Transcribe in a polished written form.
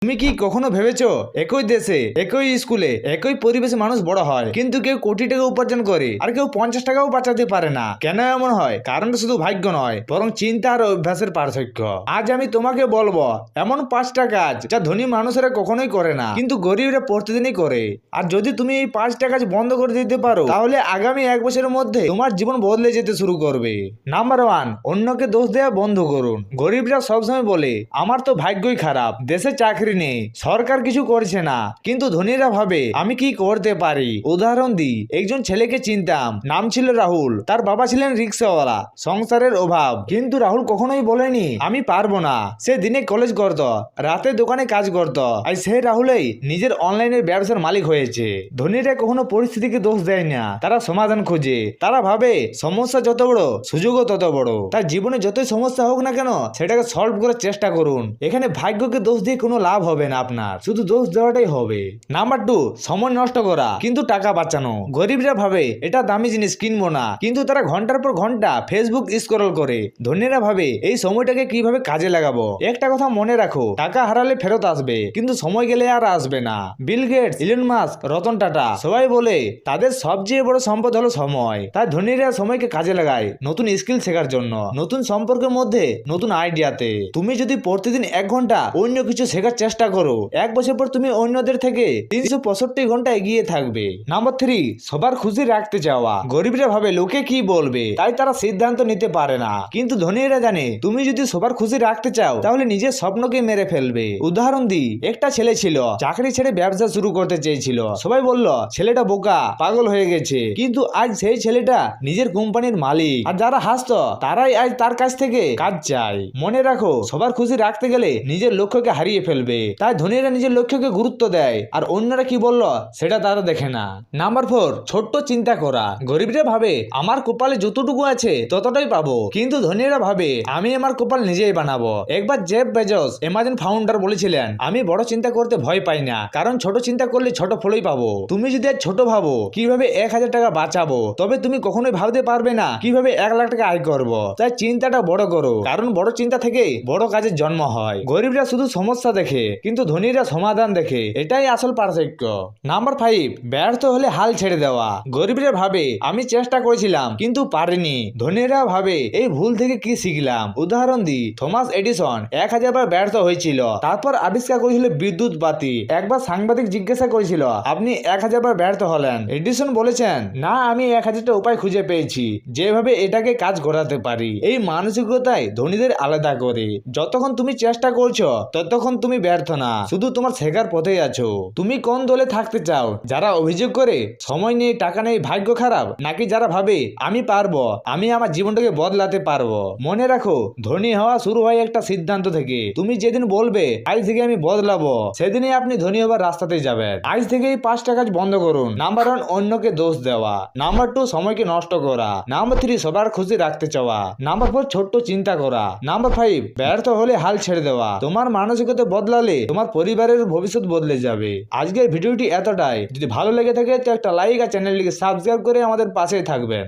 তুমি কি কখনো ভেবেছো একই দেশে একই স্কুলে একই পরিবেশে মানুষ বড় হয়, কিন্তু কেউ কোটি টাকা উপার্জন করে আর কেউ 50 টাকাও বাঁচাতে পারে না? কেন এমন হয়? কারণটা শুধু ভাগ্য নয়, বরং চিন্তা আর অভ্যাসের পার্থক্য। আজ আমি তোমাকে বলবো এমন 5টা কাজ যা ধনী মানুষেরা কখনোই করে না, কিন্তু গরিবরা প্রতিদিনই করে। আর যদি তুমি এই 5টা কাজ বন্ধ করে দিতে পারো, তাহলে আগামী 1 বছরের মধ্যে তোমার জীবন বদলে যেতে শুরু করবে। নাম্বার 1, অন্যকে দোষ দেওয়া বন্ধ করুন। গরিবরা সবসময় বলে আমার তো ভাগ্যই খারাপ, দেশে চাকরি নেই, সরকার কিছু করছে না, কিন্তু ধনীরা ভাবে আমি কি করতে পারি। উদাহরণ দিই, একজন ছেলেকে চিনতাম, নাম ছিল রাহুল। তার বাবা ছিলেন রিক্সাওয়ালা, সংসারের অভাব, কিন্তু রাহুল কখনোই বলেনি আমি পারবো না। সে দিনে কলেজ করত, রাতে দোকানে কাজ করত, আর সেই রাহুলই নিজের অনলাইনের ব্যবসার মালিক হয়েছে। ধনীরা কখনো পরিস্থিতিকে দোষ দেয় না, তারা সমাধান খোঁজে। তারা ভাবে সমস্যা যত বড়, সুযোগও তত বড়। তার জীবনে যতই সমস্যা হোক না কেন, সেটাকে সলভ করার চেষ্টা করুন। এখানে ভাগ্যকে দোষ দিয়ে কোনো লাভ হবে না, আপনার শুধু দোষ দেওয়াটাই হবে। নাম্বার 2, সময় নষ্ট করা কিন্তু টাকা বাঁচানো। গরিবরা ভাবে এটা দামি জিনিস, কিনবো না, কিন্তু তারা ঘন্টার পর ঘন্টা ফেসবুক স্ক্রল করে। ধনীরা ভাবে এই সময়টাকে কিভাবে কাজে লাগাবো। একটা কথা মনে রাখো, টাকা হারালে ফেরত আসবে, কিন্তু সময় গেলে আর আসবে না। Bill Gates, Elon Musk, Ratan Tata সবাই বলে তাদের সবচেয়ে বড় সম্পদ হলো সময়। তাই ধনীরা সময়কে কাজে লাগায় নতুন স্কিল শেখার জন্য, নতুন সম্পর্কের মধ্যে, নতুন আইডিয়াতে। তুমি যদি প্রতিদিন 1 ঘন্টা অন্য কিছু শেখার চেষ্টা করো, 1 বছর পর তুমি অন্যদের থেকে 365 ঘন্টা এগিয়ে থাকবে। নাম্বার 3, সবার খুশি রাখতে চাওয়া। গরিবরা ভাবে লোকে কি বলবে, তাই তারা সিদ্ধান্ত নিতে পারে না, কিন্তু ধনীরা জানে তুমি যদি সবার খুশি রাখতে চাও, তাহলে নিজের স্বপ্নকে মেরে ফেলবে। উদাহরণ দিই, একটা ছেলে ছিল, চাকরি ছেড়ে ব্যবসা শুরু করতে চেয়েছিল। সবাই বলল ছেলেটা বোকা, পাগল হয়ে গেছে, কিন্তু আজ সেই ছেলেটা নিজের কোম্পানির মালিক। আর যারা হাসতো তারাই আজ তার কাছ থেকে কাজ চায়। মনে রাখো, সবার খুশি রাখতে গেলে নিজের লক্ষ্যকে হারিয়ে ফেলবে। তাই ধনীরা নিজের লক্ষ্যকে গুরুত্ব দেয়, আর অন্যরা কি বলল সেটা তারা দেখে না। নাম্বার 4, ছোট্ট চিন্তা করা। গরিবরা ভাবে আমার কপালে যতটুকু আছে ততটাই পাবো, কিন্তু ধনীরা ভাবে আমি আমার কপাল নিজেই বানাবো। একবার জেফ বেজোস, অ্যামাজন ফাউন্ডার, বলেছিলেন আমি বড় চিন্তা করতে ভয় পাই না, কারণ ছোট চিন্তা করলে ছোট ফলই পাবো। তুমি যদি আজ ছোট ভাবো কিভাবে 1000 টাকা বাঁচাবো, তবে তুমি কখনোই ভাবতে পারবে না কিভাবে 1 লাখ টাকা আয় করবো। তাই চিন্তাটা বড় করো, কারণ বড় চিন্তা থেকে বড় কাজের জন্ম হয়। গরিবরা শুধু সমস্যা দেখে, কিন্তু ধনীরা সমাধান দেখে, এটাই আসল পার্থক্য। নাম্বার 5, ব্যর্থ হলে হাল ছেড়ে দেওয়া। গরিবরা ভাবে আমি চেষ্টা করেছিলাম কিন্তু পারিনি, ধনীরা ভাবে এই ভুল থেকে কি শিখলাম। উদাহরণ দিই, থমাস এডিসন 1000 বার ব্যর্থ হয়েছিল, তারপর আবিষ্কার করেছিল বিদ্যুৎ বাতি। একবার সাংবাদিক জিজ্ঞাসা করেছিল আপনি 1000 বার ব্যর্থ হলেন, এডিসন বলেছেন না, আমি 1000টা উপায় খুঁজে পেয়েছি যেভাবে এটাকে কাজ করাতে পারি। এই মানসিকতাই ধনীদের আলাদা করে। যতক্ষণ তুমি চেষ্টা করছো ততক্ষণ তুমি ব্যর্থ না, শুধু তোমার শেখার পথেই আছো। তুমি কোন দলে থাকতে চাও? যারা অভিযোগ করে সময় নেই, টাকা নেই, ভাগ্য খারাপ, নাকি যারা ভাবে আমি পারবো, আমি আমার জীবনটাকে বদলাতে পারবো? মনে রাখো, ধনী হওয়া শুরু হয় একটা সিদ্ধান্ত থেকে। তুমি যেদিন বলবে আজ থেকে আমি বদলাবো, সেদিনই আপনি ধনী হবার রাস্তাতে যাবেন। আজ থেকে এই 5টা কাজ বন্ধ করুন। নাম্বার 1, অন্যকে দোষ দেওয়া। নাম্বার 2, সময়কে নষ্ট করা। নাম্বার 3, সবার খুশি রাখতে চাওয়া। নাম্বার 4, ছোট্ট চিন্তা করা। নাম্বার 5, ব্যর্থ হলে হাল ছেড়ে দেওয়া। তোমার মানসিকতা বদলালে তোমার পরিবারের ভবিষ্যৎ বদলে যাবে। আজকের ভিডিওটি এতটাই। যদি ভালো লেগে থাকে তো একটা লাইক আর চ্যানেলটিকে সাবস্ক্রাইব করে আমাদের পাশেই থাকবেন।